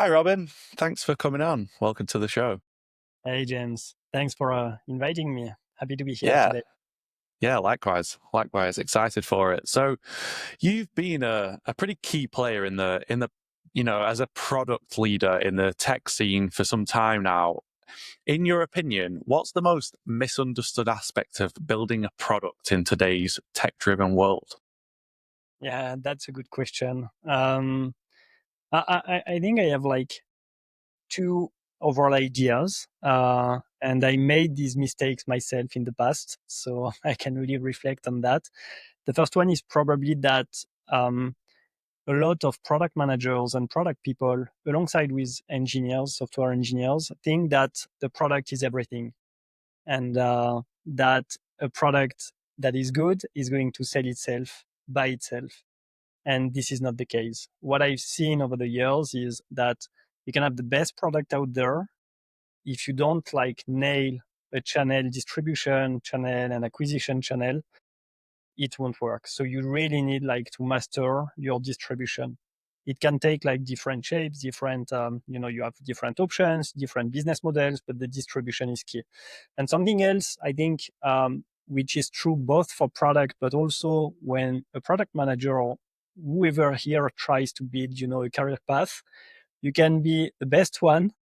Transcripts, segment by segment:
Hi, Robin. Thanks for coming on. Welcome to the show. Hey, James. Thanks for inviting me. Happy to be here Yeah, today. yeah, likewise. Likewise, excited for it. So, you've been a pretty key player in the as a product leader in the tech scene for some time now. In your opinion, what's the most misunderstood aspect of building a product in today's tech-driven world? Yeah, that's a good question. I think I have like two overall ideas, and I made these mistakes myself in the past, so I can really reflect on that. The first one is probably that um, a lot of product managers and product people, alongside with engineers, software engineers, think that the product is everything and that a product that is good is going to sell itself by itself. And this is not the case. What I've seen over the years is that you can have the best product out there. If you don't like nail a channel distribution channel and acquisition channel, it won't work. So you really need like to master your distribution. It can take like different shapes, different, you have different options, different business models, but the distribution is key. And something else, I think, which is true both for product, but also when a product manager or whoever here tries to build, a career path, you can be the best one,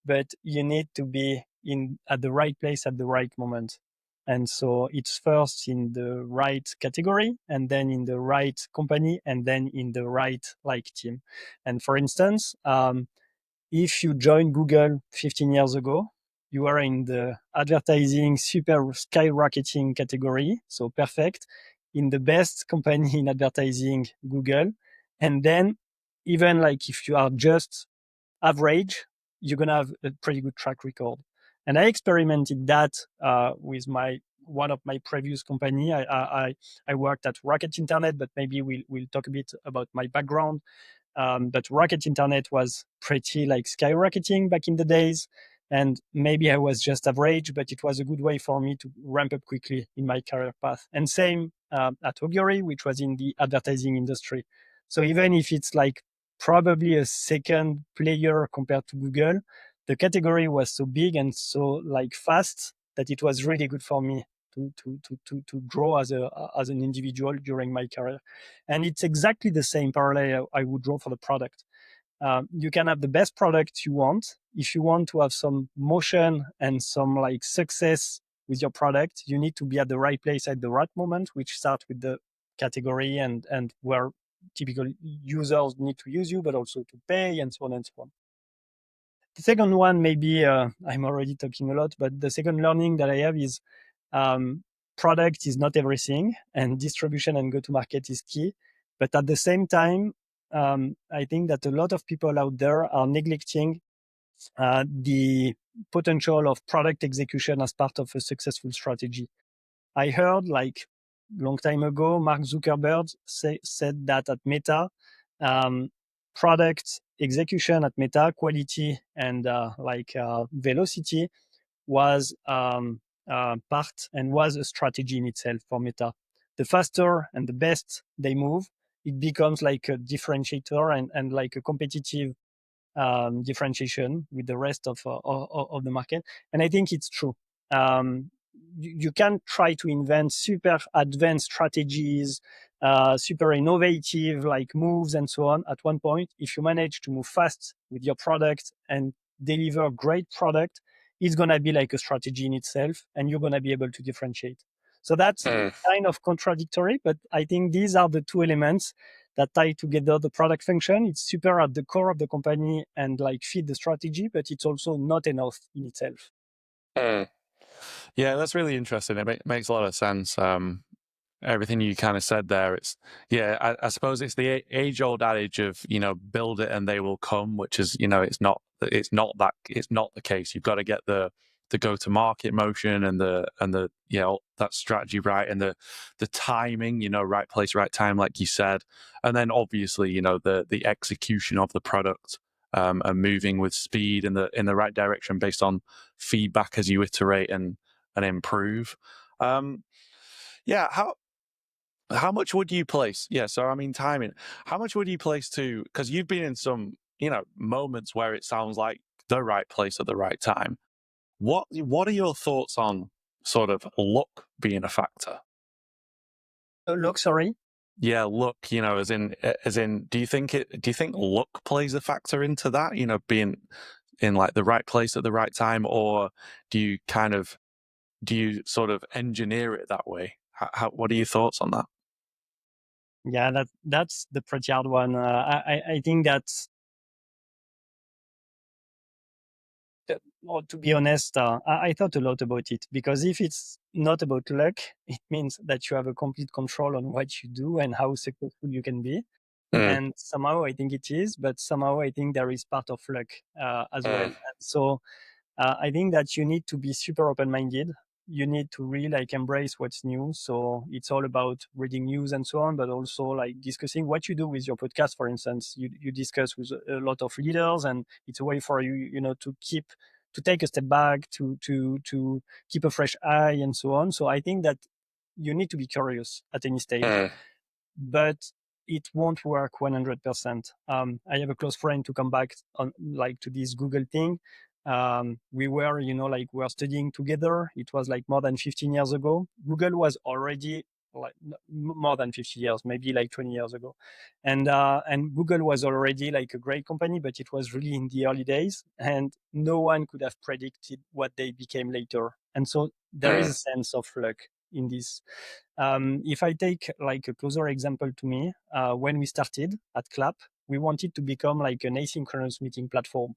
but you need to be in at the right place at the right moment. And so it's first in the right category and then in the right company and then in the right like team. And for instance, if you joined Google 15 years ago, you are in the advertising super skyrocketing category. So perfect in the best company in advertising, Google. And then even like if you are just average, you're going to have a pretty good track record. And I experimented that with one of my previous company. I worked at Rocket Internet, but maybe we'll talk a bit about my background. But Rocket Internet was pretty like skyrocketing back in the days. And maybe I was just average, but it was a good way for me to ramp up quickly in my career path. And same at Augury, which was in the advertising industry. So even if it's like probably a second player compared to Google, the category was so big and so like fast that it was really good for me to grow as an individual during my career. And it's exactly the same parallel I would draw for the product. You can have the best product you want. If you want to have some motion and some like success with your product, you need to be at the right place at the right moment, which starts with the category and where typical users need to use you, but also to pay and so on and so on. The second one, maybe I'm already talking a lot, but the second learning that I have is um, product is not everything, and distribution and go to market is key. But at the same time, I think that a lot of people out there are neglecting the potential of product execution as part of a successful strategy. I heard like long time ago, Mark Zuckerberg said that at Meta, um, product execution at Meta, quality and velocity was part and was a strategy in itself for Meta. The faster and the best they move, it becomes like a differentiator and like a competitive differentiation with the rest of the market. And I think it's true. You can try to invent super advanced strategies, super innovative like moves and so on at one point. If you manage to move fast with your product and deliver great product, it's going to be like a strategy in itself and you're going to be able to differentiate. So that's Mm. kind of contradictory, but I think these are the two elements that tie together the product function. It's super at the core of the company and like feed the strategy, but it's also not enough in itself. Mm. Yeah, that's really interesting. It makes a lot of sense. Everything you kind of said there, I suppose it's the age-old adage of, build it and they will come, which is, it's not the case. You've got to get the go-to-market motion and that strategy right, and the timing, right place, right time, like you said, and then obviously, the execution of the product, and moving with speed in the right direction based on feedback as you iterate and improve. Um, yeah, how much would you place? Yeah, so I mean, timing. How much would you place to? Because you've been in some moments where it sounds like the right place at the right time. What are your thoughts on sort of luck being a factor? Look, sorry. Yeah, luck, as in, do you think luck plays a factor into that, being in like the right place at the right time, or do you sort of engineer it that way? What are your thoughts on that? Yeah, that's the pretty hard one. I think that, or to be honest, I thought a lot about it, because if it's not about luck, it means that you have a complete control on what you do and how successful you can be. Mm, And somehow I think it is, but somehow I think there is part of luck as well. mm, And so I think that you need to be super open-minded. You need to really like embrace what's new. So it's all about reading news and so on, but also like discussing what you do with your podcast. For instance, you discuss with a lot of leaders, and it's a way for you, to take a step back, to keep a fresh eye and so on. So I think that you need to be curious at any stage, mm, but it won't work 100%. I have a close friend, to come back on like to this Google thing. We were, we were studying together. It was like more than 15 years ago. Google was already like more than 50 years, maybe like 20 years ago. And Google was already like a great company, but it was really in the early days, and no one could have predicted what they became later. And so there is mm, a sense of luck in this. If I take like a closer example to me, when we started at CLAAP, we wanted to become like an asynchronous meeting platform.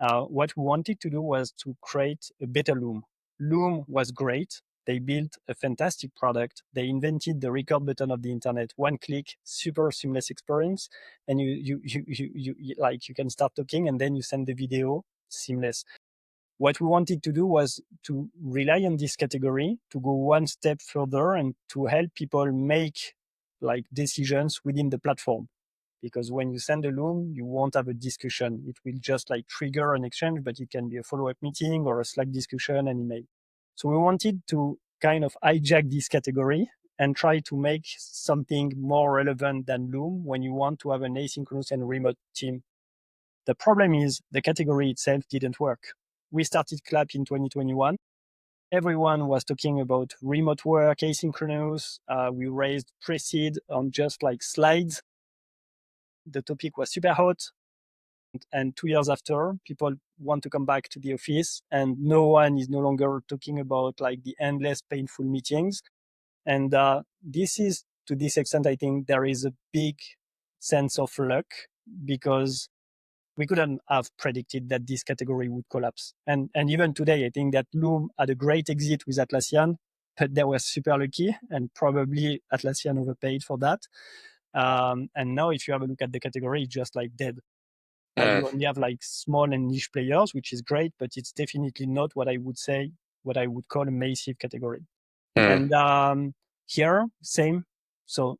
What we wanted to do was to create a better Loom. Loom was great. They built a fantastic product. They invented the record button of the internet. One click, super seamless experience, and you can start talking, and then you send the video, seamless. What we wanted to do was to rely on this category, to go one step further, and to help people make like decisions within the platform. Because when you send a Loom, you won't have a discussion. It will just like trigger an exchange, but it can be a follow-up meeting or a Slack discussion and email. So we wanted to kind of hijack this category and try to make something more relevant than Loom when you want to have an asynchronous and remote team. The problem is the category itself didn't work. We started CLAAP in 2021. Everyone was talking about remote work, asynchronous. We raised pre-seed on just like slides. The topic was super hot. And 2 years after, people want to come back to the office, and no one is no longer talking about like the endless painful meetings. And this is, to this extent, I think there is a big sense of luck, because we couldn't have predicted that this category would collapse. And even today, I think that Loom had a great exit with Atlassian, but they were super lucky, and probably Atlassian overpaid for that. And now, if you have a look at the category, it's just like dead. mm, You only have like small and niche players, which is great, but it's definitely not what I would call a massive category. mm, And here, same. So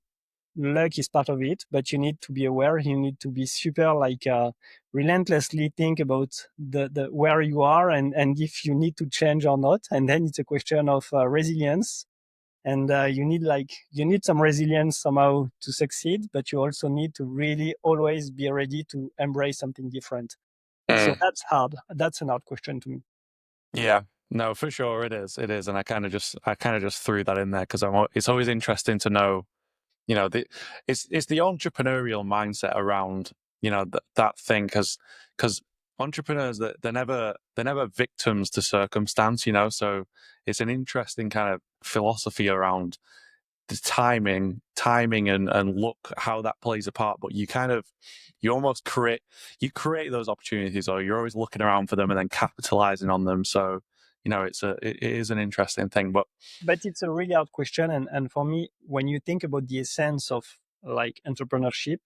luck is part of it, but you need to be aware. You need to be super like relentlessly think about the where you are, and if you need to change or not. And then it's a question of resilience. And you need some resilience somehow to succeed, but you also need to really always be ready to embrace something different. So mm. that's hard. That's an hard question to me. Yeah, no, for sure it is. It is, and I kind of just threw that in there because it's always interesting to know, it's the entrepreneurial mindset around, that thing, because entrepreneurs, that they're never victims to circumstance, so it's an interesting kind of philosophy around the timing and look, how that plays a part. But you almost create those opportunities, or you're always looking around for them and then capitalizing on them. So, it is an interesting thing. But But it's a really hard question. And for me, when you think about the essence of like entrepreneurship,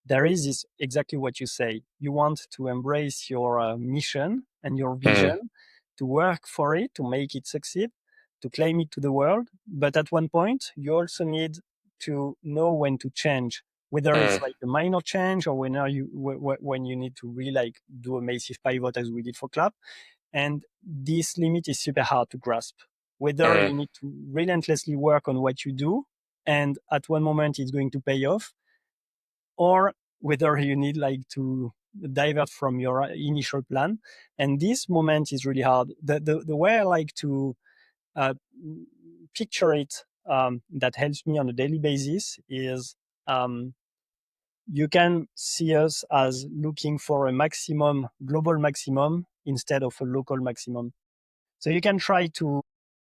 there is this exactly what you say. You want to embrace your mission and your mm, vision, to work for it, to make it succeed, to claim it to the world. But at one point, you also need to know when to change, whether it's mm, like a minor change, or when you need to really like do a massive pivot, as we did for CLAAP. And this limit is super hard to grasp. Whether mm, you need to relentlessly work on what you do, and at one moment it's going to pay off, or whether you need like to divert from your initial plan. And this moment is really hard. The way I like to uh, picture it, that helps me on a daily basis is, um, you can see us as looking for a maximum, global maximum, instead of a local maximum. So you can try to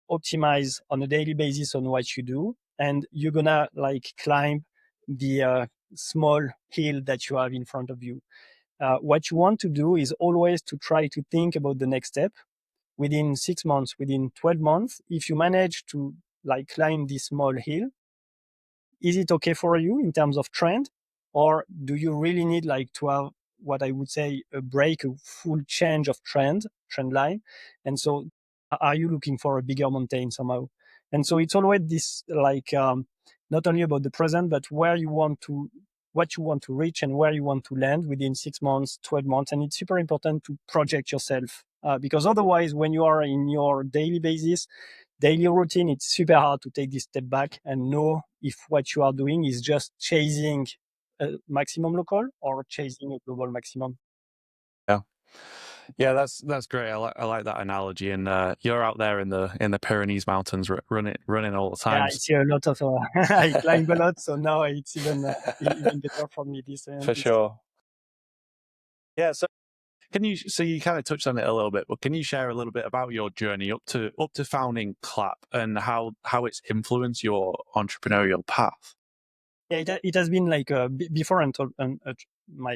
optimize on a daily basis on what you do, and you're gonna like climb the small hill that you have in front of you. What you want to do is always to try to think about the next step within 6 months, within 12 months. If you manage to like climb this small hill, is it okay for you in terms of trend, or do you really need like to have what I would say a break, a full change of trend line? And so are you looking for a bigger mountain somehow? And so it's always this like, not only about the present, but where you want to, what you want to reach and where you want to land within 6 months, 12 months. And it's super important to project yourself, because otherwise when you are in your daily basis, daily routine, it's super hard to take this step back and know if what you are doing is just chasing a maximum local or chasing a global maximum. Yeah. Yeah, that's great. I like that analogy. And you're out there in the Pyrenees Mountains, running all the Yeah, time. I see a lot of, I climb a lot, so now it's even better for me, For this. sure. Yeah. So so you kind of touched on it a little bit, but can you share a little bit about your journey up to founding CLAAP and how it's influenced your entrepreneurial path? Yeah, it has been like, before my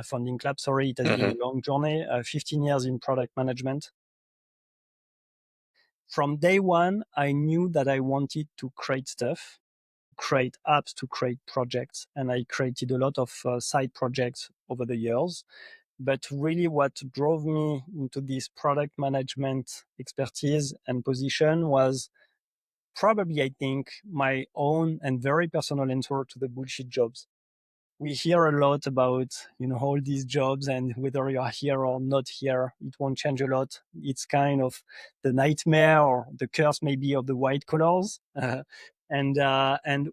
founding CLAAP, sorry, it has been a long journey, 15 years in product management. From day one, I knew that I wanted to create stuff, create apps, to create projects. And I created a lot of side projects over the years. But really, what drove me into this product management expertise and position was probably, I think, my own and very personal answer to the bullshit jobs. We hear a lot about, all these jobs, and whether you are here or not here, it won't change a lot. It's kind of the nightmare or the curse maybe of the white collars. And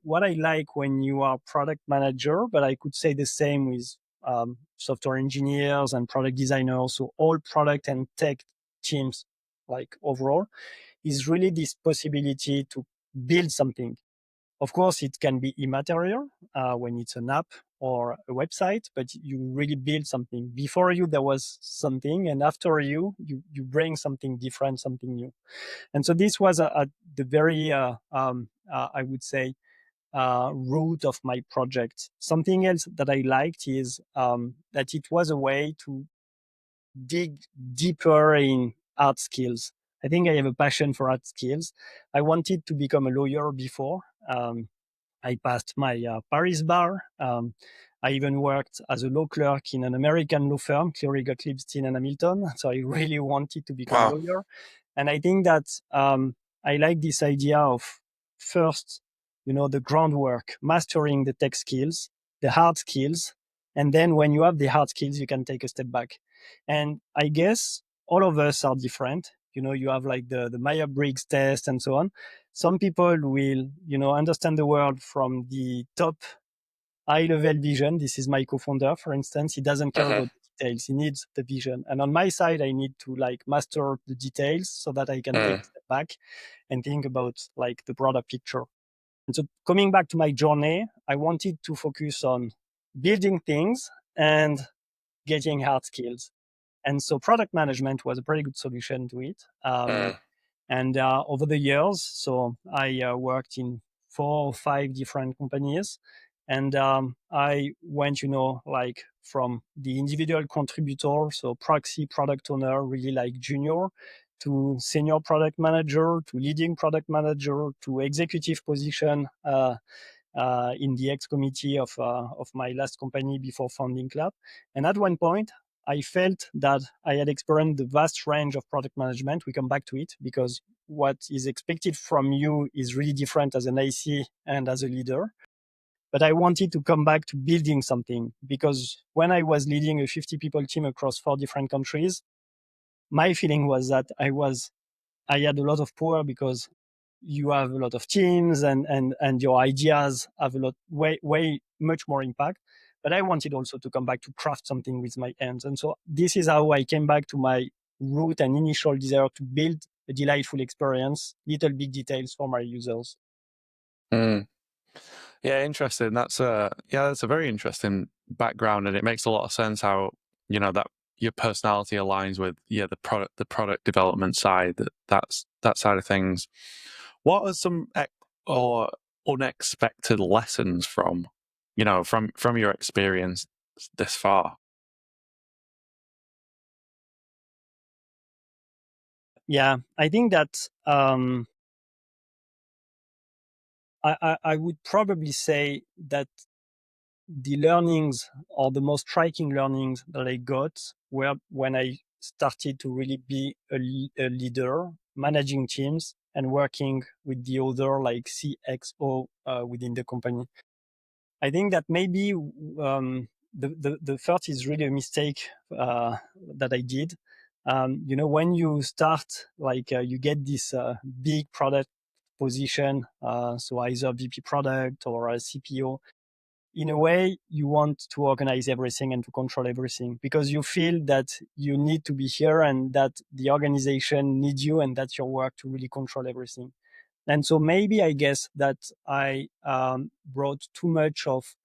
what I like when you are product manager, but I could say the same with software engineers and product designers, so all product and tech teams, like overall, is really this possibility to build something. Of course, it can be immaterial when it's an app or a website, but you really build something. Before you, there was something, and after you bring something different, something new. And so this was at the very, I would say, root of my project. Something else that I liked is that it was a way to dig deeper in art skills. I think I have a passion for art skills. I wanted to become a lawyer before. I passed my Paris bar. I even worked as a law clerk in an American law firm, Cleary Gottlieb Steen and Hamilton. So I really wanted to become a Wow. lawyer. And I think that I like this idea of first, the groundwork, mastering the tech skills, the hard skills. And then when you have the hard skills, you can take a step back. And I guess all of us are different. You have like the Myers-Briggs test and so on. Some people will, understand the world from the top high level vision. This is my co-founder, for instance. He doesn't care about the details. He needs the vision. And on my side, I need to like master the details so that I can take a step back and think about like the broader picture. And so coming back to my journey, I wanted to focus on building things and getting hard skills. And so product management was a pretty good solution to it. And over the years, so I worked in 4 or 5 different companies. And I went, like from the individual contributor, so proxy product owner, really like junior, to senior product manager, to leading product manager, to executive position in the ex committee of my last company before founding CLAAP. And at one point, I felt that I had experienced the vast range of product management. We come back to it because what is expected from you is really different as an IC and as a leader. But I wanted to come back to building something because when I was leading a 50 people team across 4 different countries, my feeling was that I had a lot of power because you have a lot of teams and your ideas have a lot, way much more impact. but I wanted also to come back to craft something with my hands. And so this is how I came back to my root and initial desire to build a delightful experience, little big details for my users. Mm. Yeah, interesting. That's a very interesting background, and it makes a lot of sense how, that your personality aligns with the product development side, that side of things. What are some or unexpected lessons from your experience this far? Yeah, I think that I would probably say that the learnings or the most striking learnings that I got were when I started to really be a leader, managing teams and working with the other like CXO within the company. I think that maybe the first is really a mistake that I did. When you start, like you get this big product position, so either VP product or a CPO, in a way, you want to organize everything and to control everything because you feel that you need to be here and that the organization needs you and that's your work to really control everything. And so maybe I guess that I brought too much of,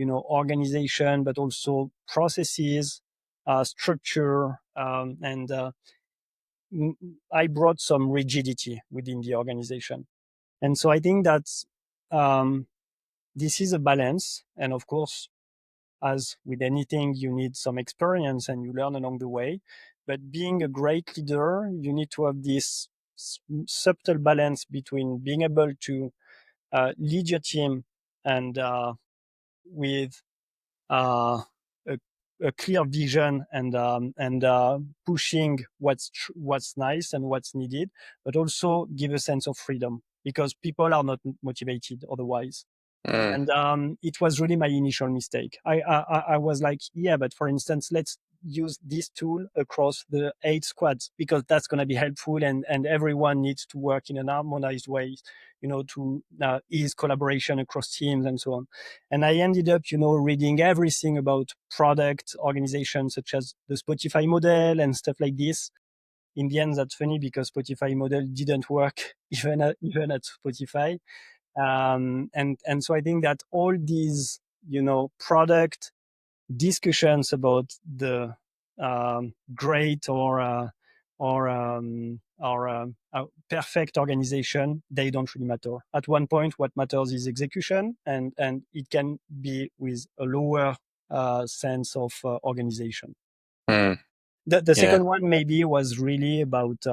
organization, but also processes, structure, and I brought some rigidity within the organization. And so I think that um, this is a balance. And of course, as with anything, you need some experience and you learn along the way. But being a great leader, you need to have this subtle balance between being able to lead your team and with uh, a, a clear vision and pushing what's nice and what's needed, but also give a sense of freedom because people are not motivated otherwise. Mm, And it was really my initial mistake. I was like, yeah, but for instance, let's use this tool across the 8 squads because that's going to be helpful and everyone needs to work in an harmonized way, to ease collaboration across teams and so on. And I ended up, reading everything about product organizations such as the Spotify model and stuff like this. In the end, that's funny because Spotify model didn't work even at Spotify. And so I think that all these, product discussions about the great or perfect organization, they don't really matter. At one point, what matters is execution, and it can be with a lower sense of organization. mm, The yeah. second one maybe was really about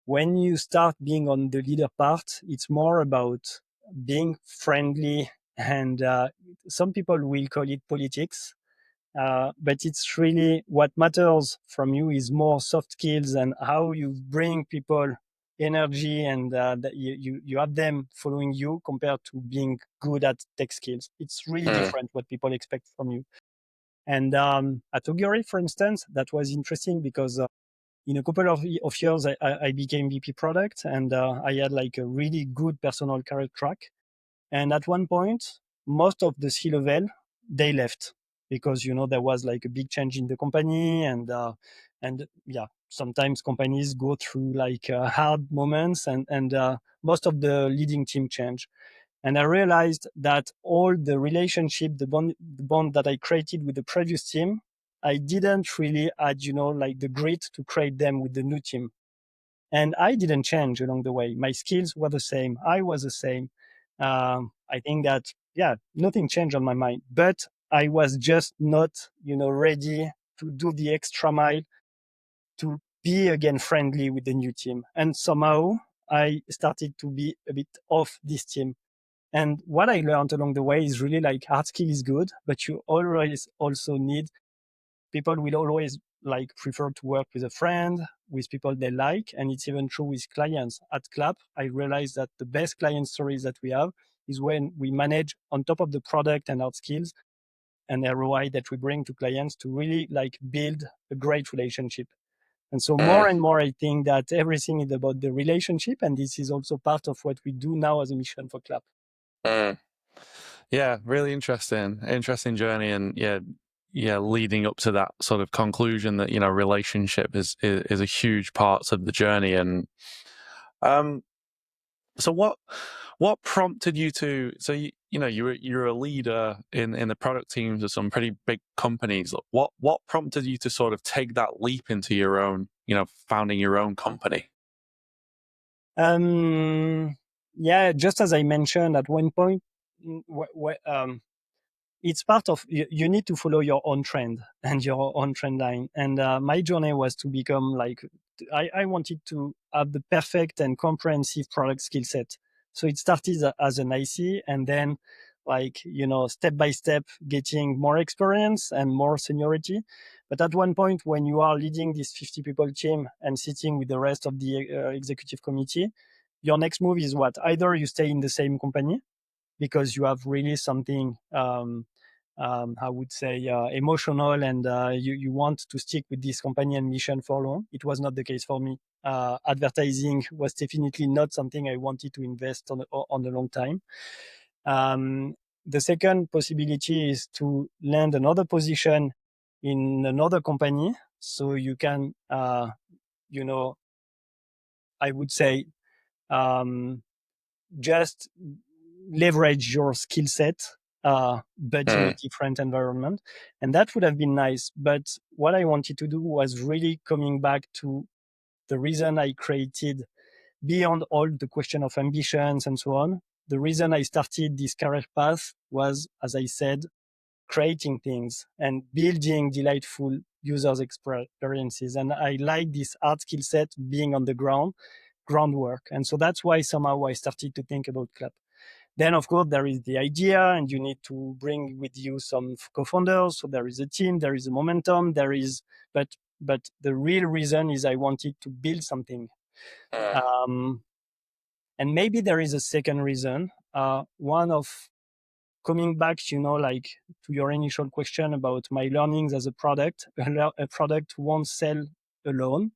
when you start being on the leader part, it's more about being friendly and some people will call it politics. But it's really what matters from you is more soft skills and how you bring people energy and that you have them following you compared to being good at tech skills. It's really Mm, different what people expect from you. And at Oguri, for instance, that was interesting because in a couple of years, I became VP product and I had like a really good personal career track. And at one point, most of the C-level, they left because, there was like a big change in the company and yeah, sometimes companies go through like hard moments and most of the leading team change. And I realized that all the relationship, the bond that I created with the previous team, I didn't really add, like the grit to create them with the new team. And I didn't change along the way. My skills were the same. I was the same. I think that, yeah, nothing changed on my mind, but I was just not, ready to do the extra mile to be again friendly with the new team. And somehow I started to be a bit off this team. And what I learned along the way is really like hard skill is good, but you always also need people will always like prefer to work with a friend, with people they like. And it's even true with clients. At CLAAP, I realized that the best client stories that we have is when we manage on top of the product and our skills and ROI that we bring to clients to really like build a great relationship. And so mm, more and more, I think that everything is about the relationship. And this is also part of what we do now as a mission for CLAAP. mm. Yeah, really interesting journey, and yeah, leading up to that sort of conclusion that relationship is a huge part of the journey. And um, so what prompted you to? So you're a leader in the product teams of some pretty big companies. What prompted you to sort of take that leap into your own, founding your own company? Um, yeah, just as I mentioned at one point, it's part of you need to follow your own trend and your own trend line. And my journey was to become like I wanted to have the perfect and comprehensive product skill set. So it started as an IC, and then step by step getting more experience and more seniority. But at one point, when you are leading this 50 people team and sitting with the rest of the executive committee, your next move is what? Either you stay in the same company because you have really something, I would say, emotional, and you want to stick with this company and mission for long. It was not the case for me. Advertising was definitely not something I wanted to invest on a long time. The second possibility is to land another position in another company, so you can, you know, I would say, um, just leverage your skill set, but in a Mm, different environment. And that would have been nice. But what I wanted to do was really coming back to the reason I created, beyond all the question of ambitions and so on. The reason I started this career path was, as I said, creating things and building delightful users experiences. And I like this art skill set being on the groundwork. And so that's why somehow I started to think about CLAAP. Then, of course, there is the idea, and you need to bring with you some co-founders. So there is a team, there is a momentum, but the real reason is I wanted to build something. mm, Um, and maybe there is a second reason. One of coming back, like to your initial question about my learnings as a product, a product won't sell alone.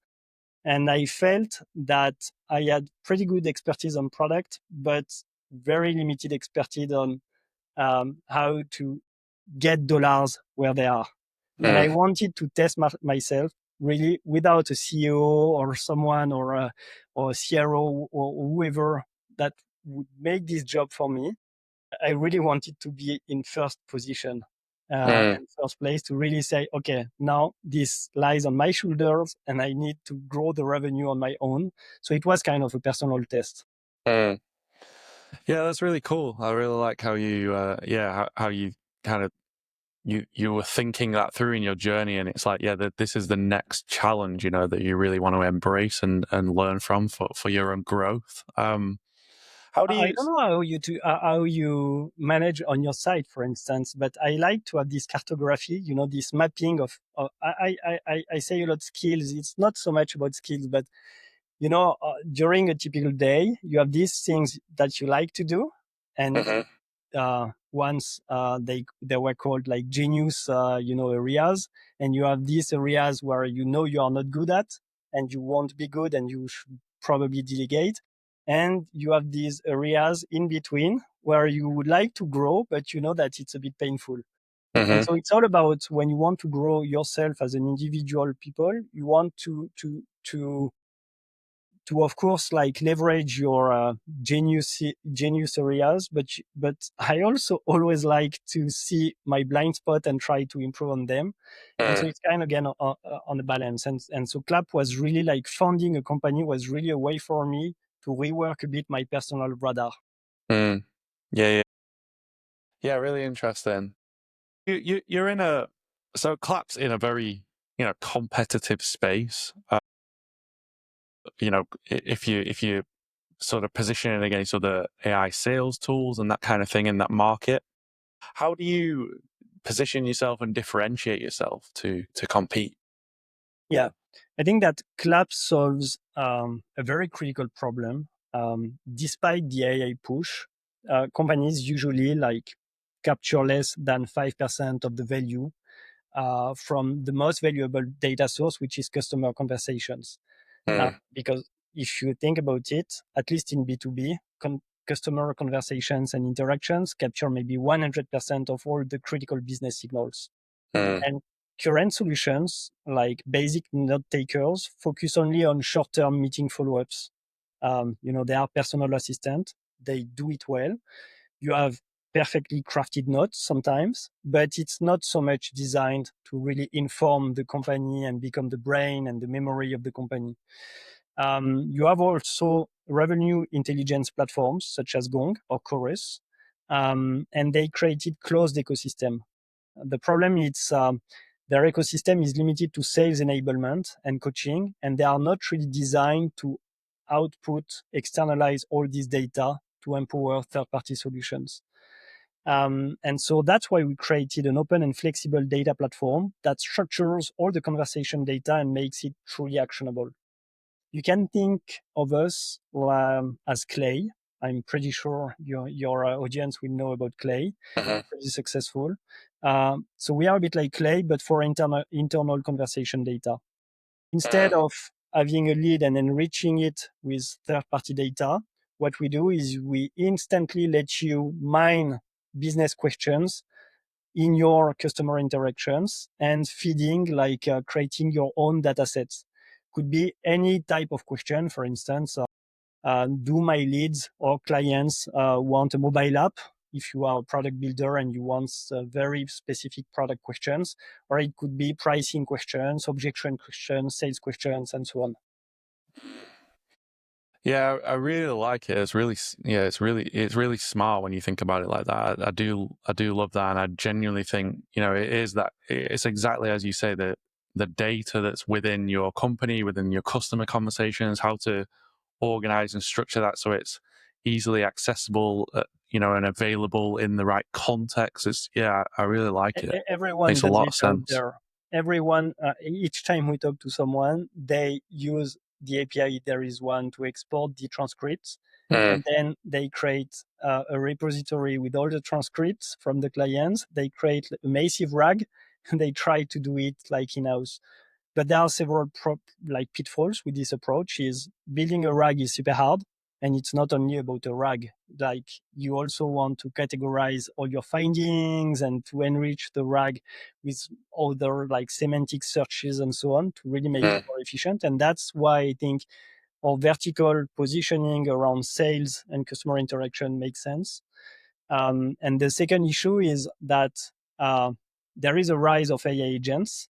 And I felt that I had pretty good expertise on product, but very limited expertise on how to get dollars where they are. And I mm, wanted to test myself really without a CEO or someone or a CRO or whoever that would make this job for me. I really wanted to be in first position mm, and first place to really say, okay, now this lies on my shoulders and I need to grow the revenue on my own. So it was kind of a personal test. mm. Yeah, that's really cool. I really like how you, how you kind of you were thinking that through in your journey, and it's like, yeah, this is the next challenge, that you really want to embrace and learn from for your own growth. How do I you? don't know how you manage on your side, for instance, but I like to have this cartography, this mapping of. I say a lot skills. It's not so much about skills, but during a typical day, you have these things that you like to do, and Mhm, once they were called like genius, areas, and you have these areas where you are not good at, and you won't be good, and you should probably delegate, and you have these areas in between where you would like to grow, but you know that it's a bit painful. And mhm, so it's all about when you want to grow yourself as an individual people, you want to of course like leverage your genius areas, but I also always like to see my blind spot and try to improve on them. And so mm, it's kind of again on the balance. And so CLAAP was really like founding a company was really a way for me to rework a bit my personal radar. mm. Yeah, yeah, yeah. Really interesting. You're in a so Clap's in a very competitive space. If you sort of position it against other AI sales tools and that kind of thing in that market, how do you position yourself and differentiate yourself to compete? Yeah, I think that CLAAP solves a very critical problem. Despite the AI push, companies usually like capture less than 5% of the value from the most valuable data source, which is customer conversations. Mm, Because if you think about it, at least in B2B, customer conversations and interactions capture maybe 100% of all the critical business signals. Mm. And current solutions like basic note takers focus only on short-term meeting follow-ups. They are personal assistant. They do it well. You have perfectly crafted notes sometimes, but it's not so much designed to really inform the company and become the brain and the memory of the company. You have also revenue intelligence platforms such as Gong or Chorus, and they created closed ecosystem. The problem is their ecosystem is limited to sales enablement and coaching, and they are not really designed to output, externalize all this data to empower third-party solutions. And so that's why we created an open and flexible data platform that structures all the conversation data and makes it truly actionable. You can think of us as Clay. I'm pretty sure your audience will know about Clay. Mhm. Pretty successful. So we are a bit like Clay, but for internal conversation data. Instead Mm. of having a lead and enriching it with third-party data, what we do is we instantly let you mine business questions in your customer interactions and feeding, like creating your own data sets. Could be any type of question. For instance, do my leads or clients want a mobile app? If you are a product builder and you want very specific product questions, or it could be pricing questions, objection questions, sales questions, and so on. Yeah, I really like it. It's really, it's really smart when you think about it like that. I do love that, and I genuinely think, it is that it's exactly as you say, the data that's within your company, within your customer conversations, how to organize and structure that so it's easily accessible, and available in the right context. I really like it. Everyone Makes a does lot it of out sense. there. Everyone, each time we talk to someone, they use the API. There is one to export the transcripts, Mm. and then they create a repository with all the transcripts from the clients. They create a massive RAG, and they try to do it like in-house. But there are several pitfalls with this approach. Is building a RAG is super hard, and it's not only about a RAG. Like you also want to categorize all your findings and to enrich the RAG with other like semantic searches and so on to really make it Mm. more efficient. And that's why I think our vertical positioning around sales and customer interaction makes sense. And the second issue is that uh, there is a rise of AI agents,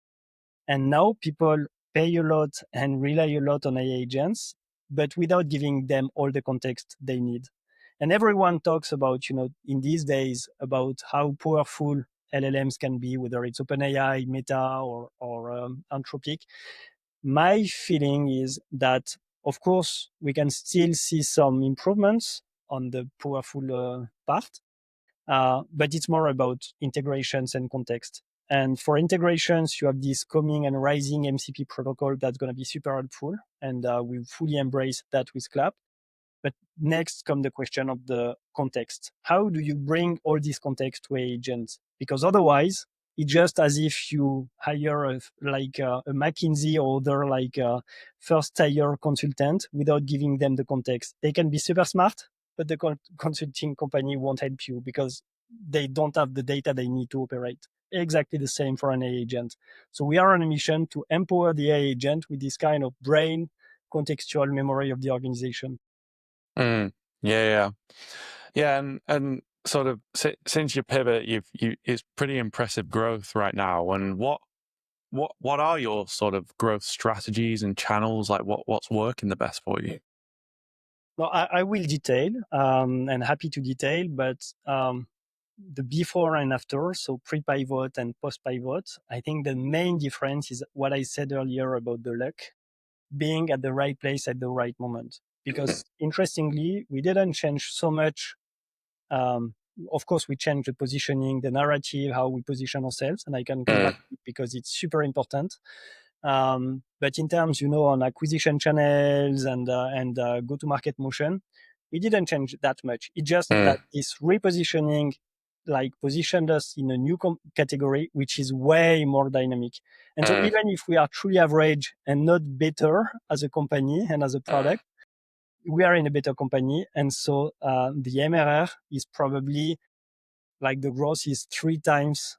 and now people pay a lot and rely a lot on AI agents, but without giving them all the context they need. And everyone talks about, in these days, about how powerful LLMs can be, whether it's OpenAI, Meta, or Anthropic. My feeling is that, of course, we can still see some improvements on the powerful part, but it's more about integrations and context. And for integrations, you have this coming and rising MCP protocol that's going to be super helpful. And we fully embrace that with CLAAP. But next come the question of the context. How do you bring all this context to agents? Because otherwise, it's just as if you hire a McKinsey or other first tier consultant without giving them the context. They can be super smart, but the consulting company won't help you because they don't have the data they need to operate. Exactly the same for an AI agent. So we are on a mission to empower the AI agent with this kind of brain contextual memory of the organization. Mm. Yeah, yeah. Yeah, and sort of since your pivot, it's pretty impressive growth right now. And what are your sort of growth strategies and channels? Like what's working the best for you? No, I will detail, and happy to detail, but the before and after, so pre-pivot and post-pivot, I think the main difference is what I said earlier about the luck, being at the right place at the right moment. Because interestingly, we didn't change so much. Um, of course, we changed the positioning, the narrative, how we position ourselves, and I can come back Mm. to it because it's super important. But in terms, on acquisition channels and go-to-market motion, we didn't change that much. It's just that Mm. this repositioning, positioned us in a new category, which is way more dynamic. And so, Mm. even if we are truly average and not better as a company and as a Mm. product, we are in a better company. And so the MRR is probably like the growth is 3 times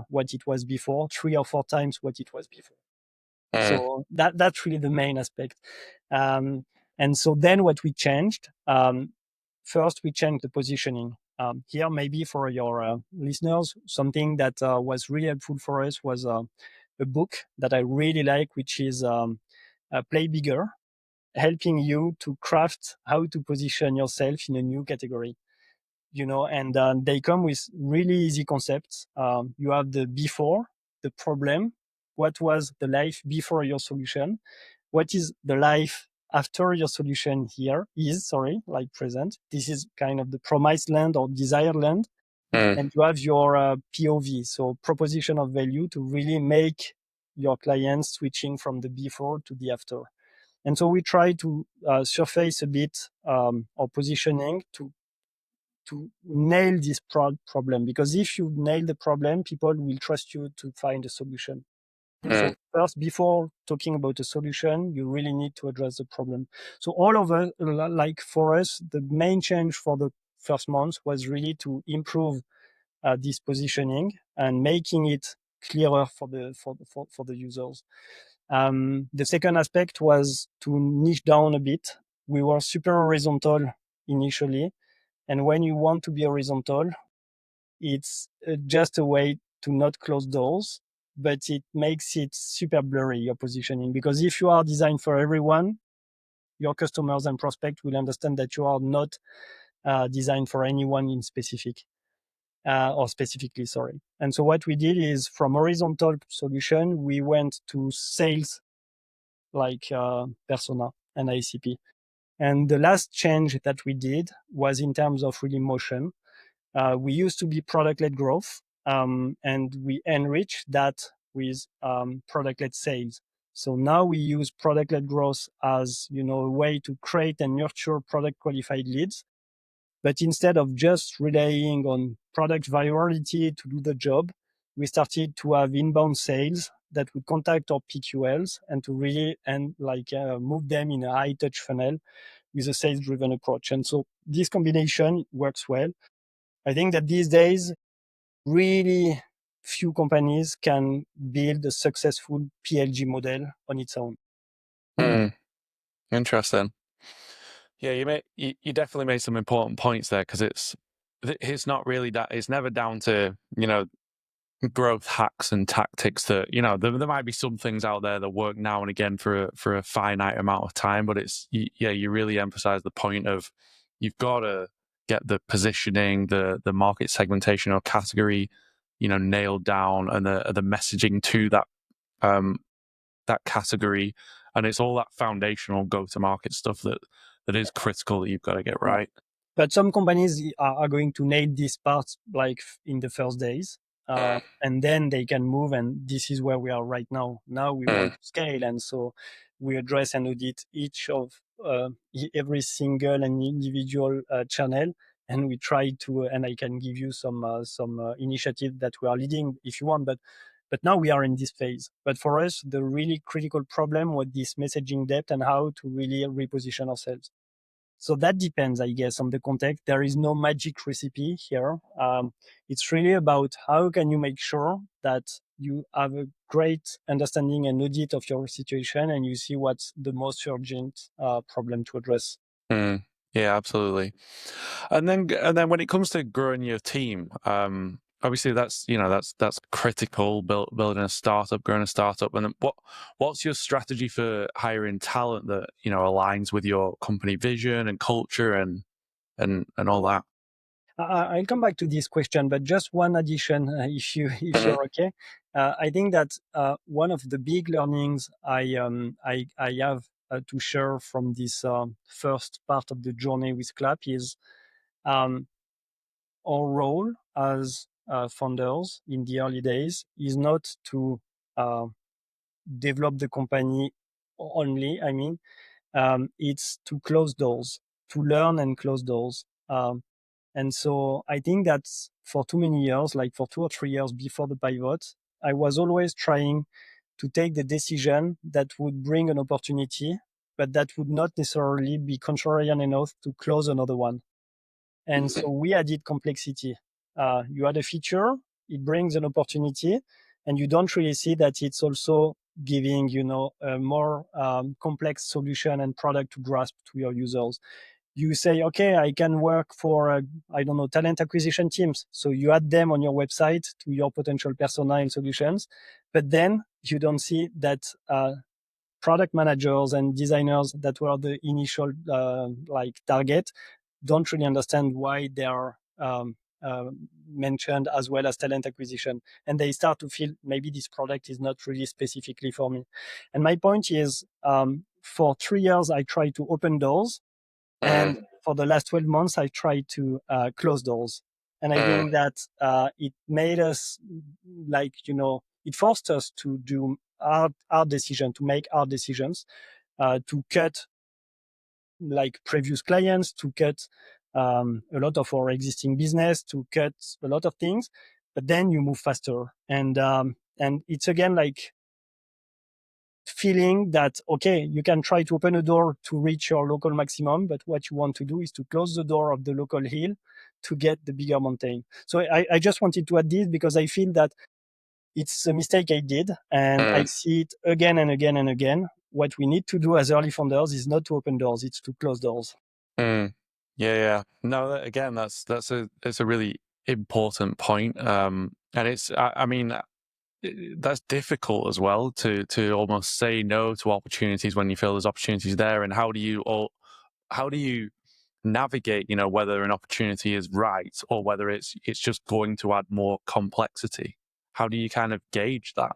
what it was before, 3 or 4 times what it was before. So that's really the main aspect. And so then what we changed, first we changed the positioning. Here, maybe for your listeners, something that was really helpful for us was a book that I really like, which is Play Bigger, helping you to craft how to position yourself in a new category. And they come with really easy concepts. You have the before, the problem. What was the life before your solution? What is the life after your solution like present? This is kind of the promised land or desired land. And you have your POV, so proposition of value, to really make your clients switching from the before to the after. And so we try to surface a bit our positioning to nail this problem, because if you nail the problem, people will trust you to find a solution. So first, before talking about a solution, you really need to address the problem. So all of us, like for us, the main change for the first month was really to improve this positioning and making it clearer for the users. The second aspect was to niche down a bit. We were super horizontal initially, and when you want to be horizontal, it's just a way to not close doors, but it makes it super blurry, your positioning. Because if you are designed for everyone, your customers and prospects will understand that you are not designed for anyone in specific. Or specifically, sorry. And so what we did is, from horizontal solution, we went to sales like persona and ICP. And the last change that we did was in terms of really motion. We used to be product-led growth, and we enrich that with product-led sales. So now we use product-led growth as a way to create and nurture product qualified leads. But instead of just relying on product virality to do the job, we started to have inbound sales that would contact our PQLs and to really move them in a high touch funnel with a sales driven approach. And so this combination works well. I think that these days, really few companies can build a successful PLG model on its own. Interesting. Yeah, you definitely made some important points there, because it's not really that, it's never down to growth hacks and tactics that there might be some things out there that work now and again for a finite amount of time, but you really emphasize the point of you've got to get the positioning, the market segmentation or category nailed down, and the messaging to that category, and it's all that foundational go-to-market stuff that is critical that you've got to get right. But some companies are going to nail these parts like in the first days, and then they can move. And this is where we are right now. Now we want to scale, and so we address and audit each of every single and individual channel, and we try to. And I can give you some initiative that we are leading if you want, but now we are in this phase. But for us, the really critical problem was this messaging depth and how to really reposition ourselves. So that depends, I guess, on the context. There is no magic recipe here. It's really about how can you make sure that you have a great understanding and audit of your situation, and you see what's the most urgent problem to address. Yeah, absolutely. And then when it comes to growing your team, obviously that's critical. Building a startup, growing a startup, and then what's your strategy for hiring talent that aligns with your company vision and culture and all that? I'll come back to this question, but just one addition, if you're okay. I think that one of the big learnings I have to share from this first part of the journey with CLAAP is our role as founders in the early days is not to develop the company only. I mean, it's to close doors, to learn and close doors. And so I think that for too many years, like for 2 or 3 years before the pivot, I was always trying to take the decision that would bring an opportunity, but that would not necessarily be contrarian enough to close another one. And so we added complexity. You add a feature, it brings an opportunity, and you don't really see that it's also giving, a more complex solution and product to grasp to your users. You say, okay, I can work for, I don't know, talent acquisition teams. So you add them on your website to your potential persona and solutions, but then you don't see that product managers and designers that were the initial target don't really understand why they are uh, mentioned as well as talent acquisition. And they start to feel maybe this product is not really specifically for me. And my point is, for 3 years, I tried to open doors. And Mm, for the last 12 months, I tried to close doors. And I mm, think that it made us it forced us to do our decision, to make our decisions, to cut like previous clients, to cut a lot of our existing business, to cut a lot of things. But then you move faster, and it's again like feeling that okay, you can try to open a door to reach your local maximum, but what you want to do is to close the door of the local hill to get the bigger mountain. So I just wanted to add this because I feel that it's a mistake I did, and I mm, see it again and again and again. What we need to do as early founders is not to open doors; it's to close doors. mm. Yeah, yeah. No, again, it's a really important point. And I mean, that's difficult as well to almost say no to opportunities when you feel there's opportunities there. And how do you navigate, whether an opportunity is right or whether it's just going to add more complexity? How do you kind of gauge that?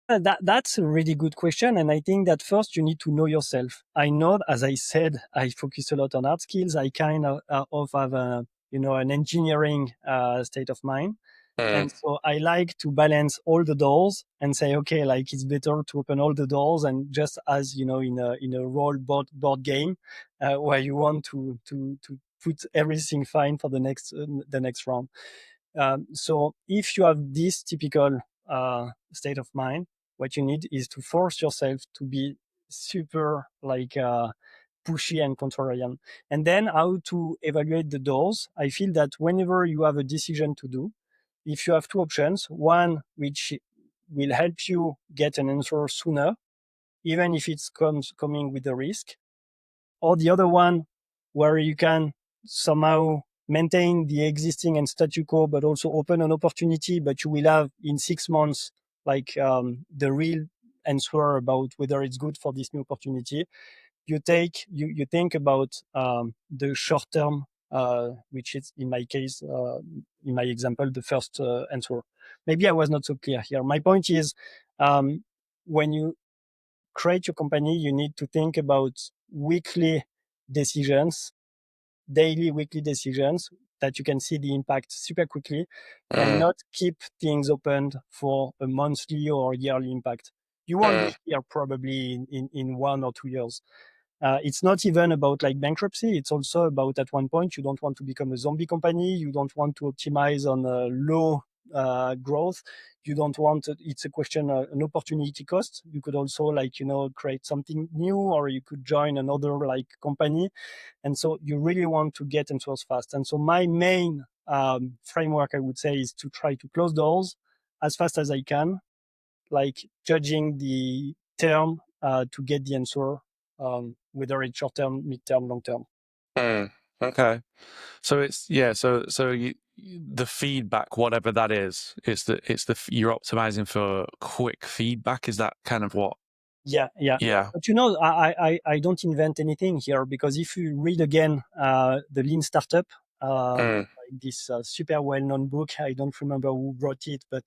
That's a really good question. And I think that first you need to know yourself. I know, as I said, I focus a lot on hard skills. I kind of have an engineering state of mind. Mm, And so I like to balance all the doors and say, okay, like it's better to open all the doors and just as, in a board game, where you want to put everything fine for the next round. So if you have this typical state of mind, what you need is to force yourself to be super pushy and contrarian. And then how to evaluate the doors. I feel that whenever you have a decision to do, if you have two options, one which will help you get an answer sooner, even if it's coming with a risk, or the other one where you can somehow maintain the existing and statu quo, but also open an opportunity, but you will have in 6 months, the real answer about whether it's good for this new opportunity. You think about the short term, which is in my case, in my example, the first answer. Maybe I was not so clear here. My point is, when you create your company, you need to think about weekly decisions, daily, weekly decisions that you can see the impact super quickly, and mm, not keep things open for a monthly or yearly impact. You won't mm, be here probably in 1 or 2 years. It's not even about like bankruptcy. It's also about at one point, you don't want to become a zombie company. You don't want to optimize on low growth. You don't want, it's a question, an opportunity cost. You could also create something new, or you could join another like company. And so you really want to get answers fast. And so my main framework, I would say, is to try to close doors as fast as I can, like judging the term to get the answer, whether it's short term, mid term, long term. mm. Okay. So it's yeah. So the feedback, whatever that is, you're optimizing for quick feedback. Is that kind of what? Yeah, yeah. Yeah. But I don't invent anything here, because if you read again the Lean Startup, Mm, like this super well known book, I don't remember who wrote it, but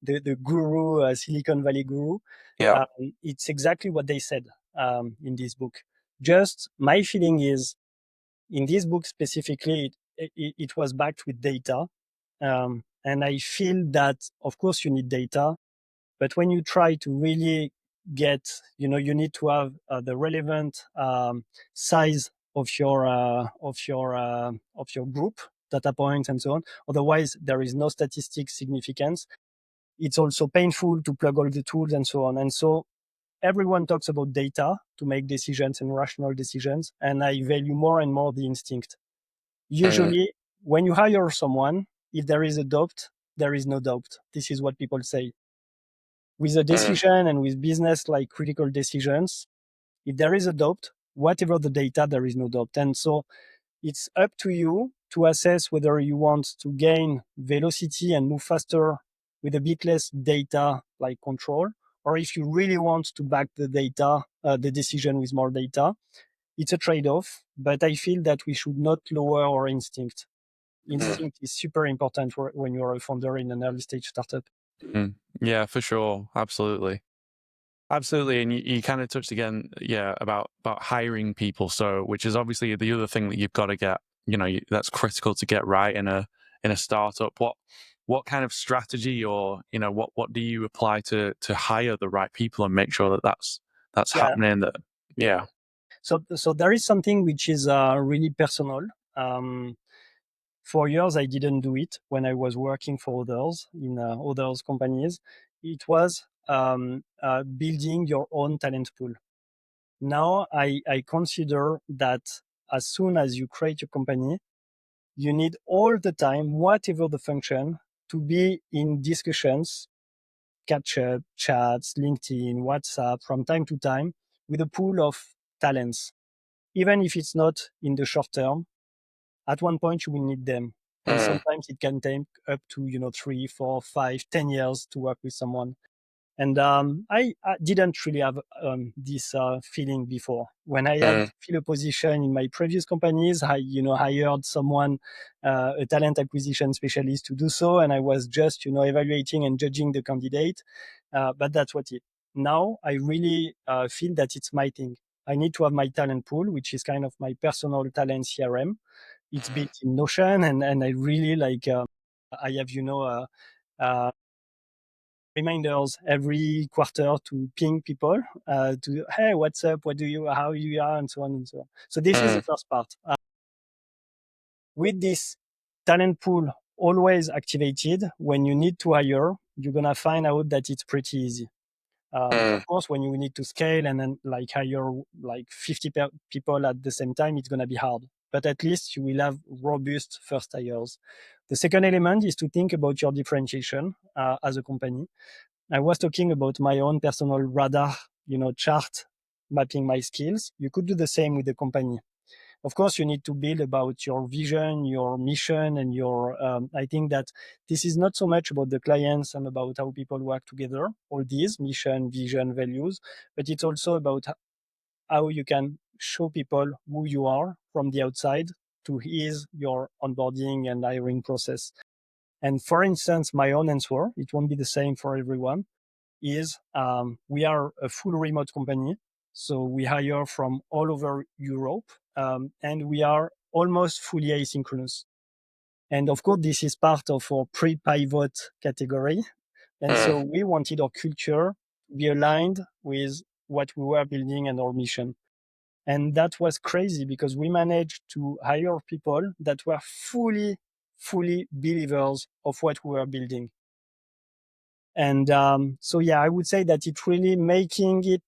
the guru, Silicon Valley guru, yeah. um, it's exactly what they said in this book. Just my feeling is, in this book specifically, it was backed with data. And I feel that, of course, you need data, but when you try to really you need to have the relevant size of your group, data points, and so on. Otherwise, there is no statistic significance. It's also painful to plug all the tools and so on. And so everyone talks about data to make decisions and rational decisions, and I value more and more the instinct. Usually, when you hire someone, if there is a doubt, there is no doubt. This is what people say. With a decision and with business like critical decisions, if there is a doubt, whatever the data, there is no doubt. And so it's up to you to assess whether you want to gain velocity and move faster with a bit less data like control, or if you really want to back the data, the decision with more data. It's a trade-off, but I feel that we should not lower our instinct. Instinct is super important when you're a founder in an early stage startup. Yeah, for sure. Absolutely. Absolutely. And you kind of touched again, yeah, about hiring people. So, which is obviously the other thing that you've got to get, that's critical to get right in a startup. What kind of strategy, or what do you apply to hire the right people and make sure that that's Yeah. happening? Yeah. So there is something which is really personal. For years, I didn't do it when I was working for others in others companies. It was building your own talent pool. Now I consider that as soon as you create your company, you need all the time, whatever the function, to be in discussions, catch up, chats, LinkedIn, WhatsApp from time to time with a pool of talents. Even if it's not in the short term, at one point you will need them. And sometimes it can take up to 3, 4, 5, 10 years to work with someone. And I didn't really have this feeling before. When I had to fill a position in my previous companies, I hired someone, a talent acquisition specialist, to do so, and I was just evaluating and judging the candidate. But that's what it. Now I really feel that it's my thing. I need to have my talent pool, which is kind of my personal talent CRM. It's built in Notion, and I really like. I have uh, reminders every quarter to ping people to, hey, what's up, how you are, and so on and so on. So this is the first part. With this talent pool always activated, when you need to hire, you're gonna find out that it's pretty easy. Of course, when you need to scale and then hire 50 people at the same time, it's gonna be hard. But at least you will have robust first hires. The second element is to think about your differentiation as a company. I was talking about my own personal radar, chart mapping my skills. You could do the same with the company. Of course, you need to build about your vision, your mission, and I think that this is not so much about the clients and about how people work together, all these mission, vision, values, but it's also about how you can show people who you are from the outside to ease your onboarding and hiring process. And for instance, my own answer, it won't be the same for everyone, is we are a full remote company. So we hire from all over Europe, and we are almost fully asynchronous. And of course, this is part of our pre-pivot category. And so we wanted our culture to be aligned with what we were building and our mission. And that was crazy because we managed to hire people that were fully believers of what we were building. And so, yeah, I would say that it's really making it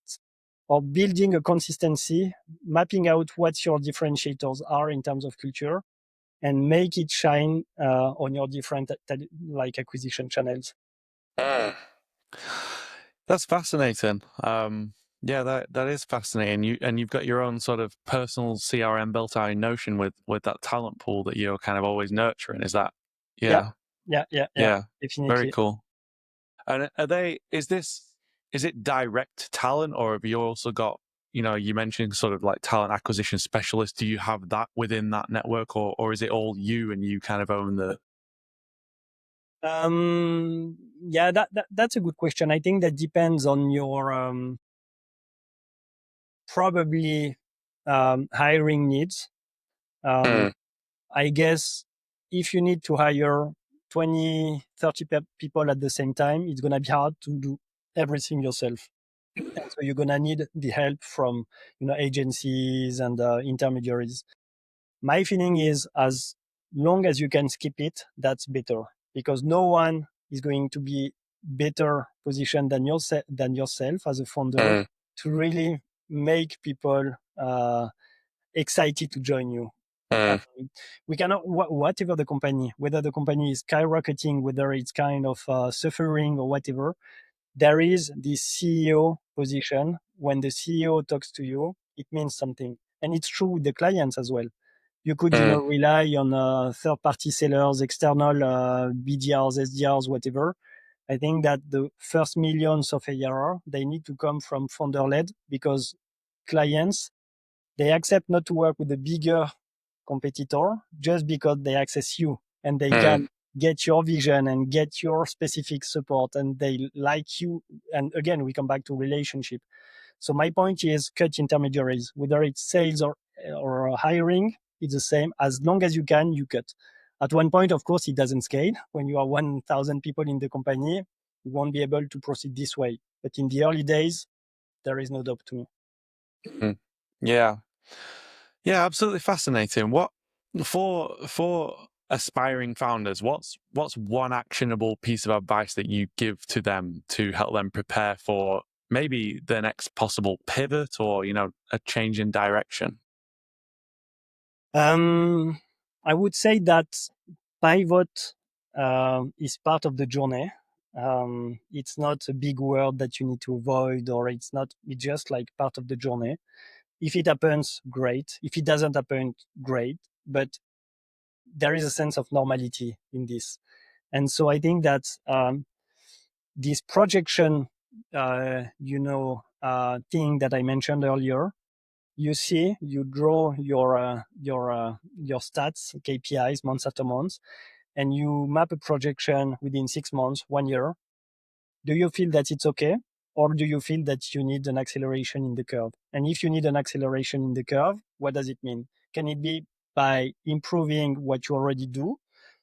or building a consistency, mapping out what your differentiators are in terms of culture, and make it shine on your different acquisition channels. That's fascinating. Yeah, that is fascinating. You've got your own sort of personal CRM built out in Notion with that talent pool that you're kind of always nurturing. Is that? Yeah, Yeah. yeah, Very definitely. cool. And is it direct talent, or have you also got, you mentioned sort of like talent acquisition specialists? Do you have that within that network, or is it all you and you kind of own the? Yeah, that's a good question. I think that depends on your probably hiring needs. I guess if you need to hire 20, 30 people at the same time, it's going to be hard to do everything yourself. And so you're going to need the help from, agencies and intermediaries. My feeling is as long as you can skip it, that's better because no one is going to be better positioned than yourself as a founder to really make people excited to join you. Mm, We cannot, whatever the company, whether the company is skyrocketing, whether it's kind of suffering or whatever, there is this CEO position. When the CEO talks to you, it means something. And it's true with the clients as well. You could, mm, rely on third-party sellers, external BDRs, SDRs, whatever. I think that the first millions of ARR, they need to come from founder-led, because clients, they accept not to work with a bigger competitor just because they access you and they mm, can get your vision and get your specific support and they like you. And again, we come back to relationship. So my point is cut intermediaries, whether it's sales or hiring, it's the same. As long as you can, you cut. At one point, of course, it doesn't scale. When you are 1,000 people in the company, you won't be able to proceed this way. But in the early days, there is no doubt to me. mm. Yeah. Yeah, absolutely fascinating. What for aspiring founders, what's one actionable piece of advice that you give to them to help them prepare for maybe the next possible pivot or, a change in direction? Um, I would say that pivot is part of the journey. It's not a big word that you need to avoid, or it's just like part of the journey. If it happens, great. If it doesn't happen, great. But there is a sense of normality in this. And so I think that this projection, thing that I mentioned earlier, you draw your stats, KPIs, month after month, and you map a projection within 6 months, 1 year. Do you feel that it's okay? Or do you feel that you need an acceleration in the curve? And if you need an acceleration in the curve, what does it mean? Can it be by improving what you already do,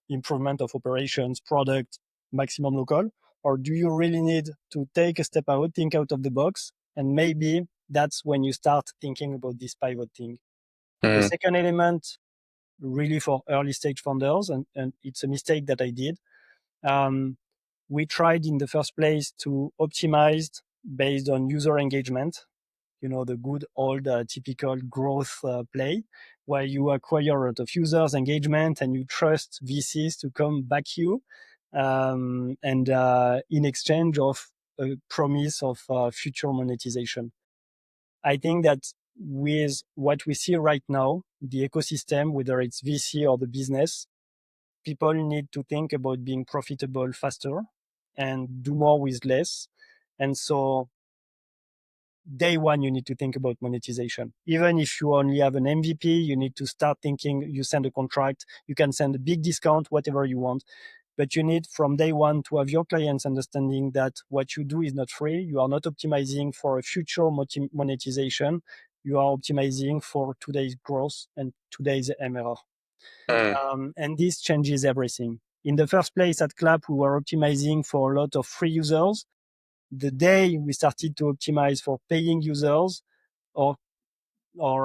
improvement of operations, product, maximum local? Or do you really need to take a step out, think out of the box? And maybe that's when you start thinking about this pivot thing. The Mm, second element, really for early stage founders, and it's a mistake that I did. Um, we tried in the first place to optimize based on user engagement, the good old typical growth play where you acquire a lot of users engagement and you trust VCs to come back you. And in exchange of a promise of future monetization. I think that with what we see right now, the ecosystem, whether it's VC or the business, people need to think about being profitable faster and do more with less. And so day one, you need to think about monetization. Even if you only have an MVP, you need to start thinking, you send a contract, you can send a big discount, whatever you want. But you need from day one to have your clients understanding that what you do is not free. You are not optimizing for a future monetization. You are optimizing for today's growth and today's MRR. mm, And this changes everything. In the first place at CLAAP, we were optimizing for a lot of free users. The day we started to optimize for paying users, or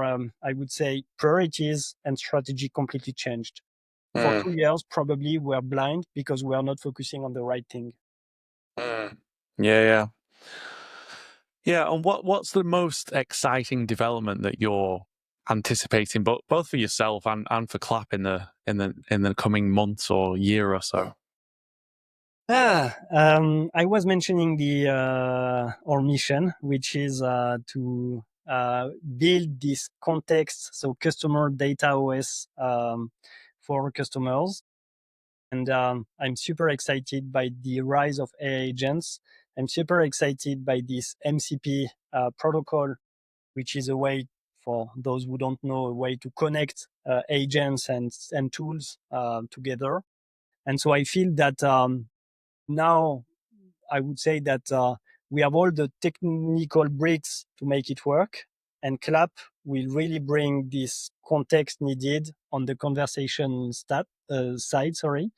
I would say priorities and strategy completely changed. For mm, 2 years, probably we're blind because we are not focusing on the right thing. mm. Yeah, yeah. Yeah, and what's the most exciting development that you're anticipating, both for yourself and for CLAAP in the coming months or year or so? I was mentioning the our mission, which is to build this context, so customer data OS for customers. And I'm super excited by the rise of AI agents. I'm super excited by this MCP protocol, which is a way, for those who don't know, a way to connect agents and tools together. And so I feel that now I would say that we have all the technical bricks to make it work. And CLAAP will really bring this context needed on the conversation side. Sorry.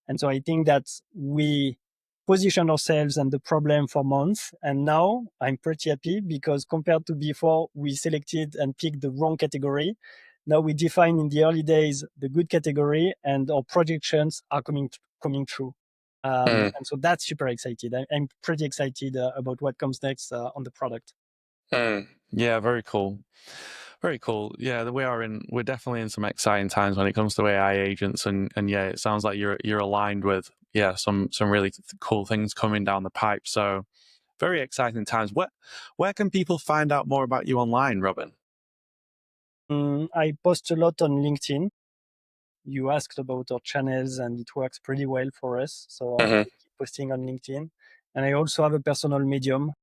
And so I think that we position ourselves and the problem for months. And now I'm pretty happy because compared to before, we selected and picked the wrong category. Now we define in the early days the good category and our projections are coming true. Mm, And so that's super excited. I'm pretty excited about what comes next on the product. Yeah, very cool. Very cool. Yeah, we're definitely in some exciting times when it comes to AI agents, and yeah, it sounds like you're aligned with some really cool things coming down the pipe. So very exciting times. Where can people find out more about you online, Robin? I post a lot on LinkedIn. You asked about our channels, and it works pretty well for us. So I Hmm. keep posting on LinkedIn. And I also have a personal medium.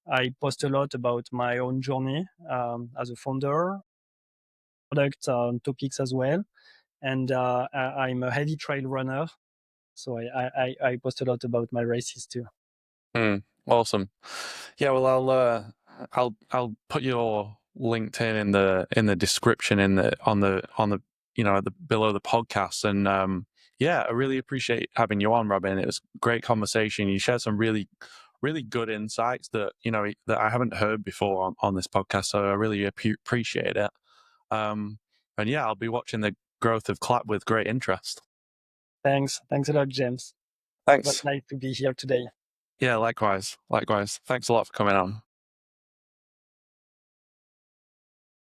I post a lot about my own journey as a founder, product topics as well. And I'm a heavy trail runner. So I post a lot about my races too. Awesome. Yeah, well, I'll put your LinkedIn in the description in the on the at the below the podcast, and yeah, I really appreciate having you on, Robin. It was a great conversation. You shared some really good insights that that I haven't heard before on this podcast, so I really appreciate it. Um, and yeah, I'll be watching the growth of CLAAP with great interest. Thanks. Thanks a lot, James. It was Thanks. nice to be here today. Yeah, likewise. Likewise. Thanks a lot for coming on.